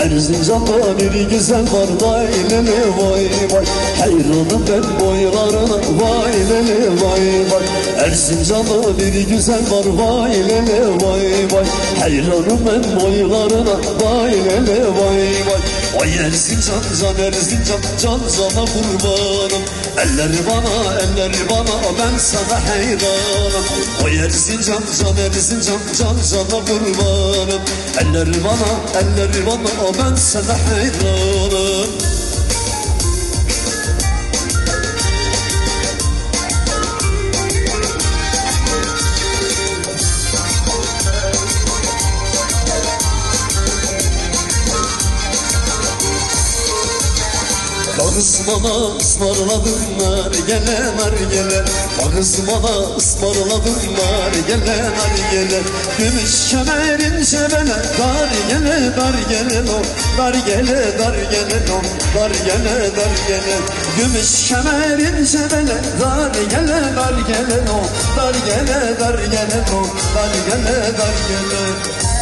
Erzincan'da bir güzel var vay lele vay vay. Hayranım ben boylarına vay lele vay vay. Erzincan'da bir güzel var vay lele vay vay. Hayranım ben boylarına vay lele vay vay. Vay Erzincan can Erzincan can cana kurbanım. Elleri bana ben sana hayranım. Vay Erzincan can Erzincan can cana kurbanım. Elleri bana ben sana hayranım. Kız bana ısmarladınlar gele nargele. Kız bana ısmarladınlar gele nargele. Gümüş kemerin cebele dar gele no. Dar gele no. Dar gele. Gümüş kemerin cebele dar gele no. Dar gele no. Dar gele.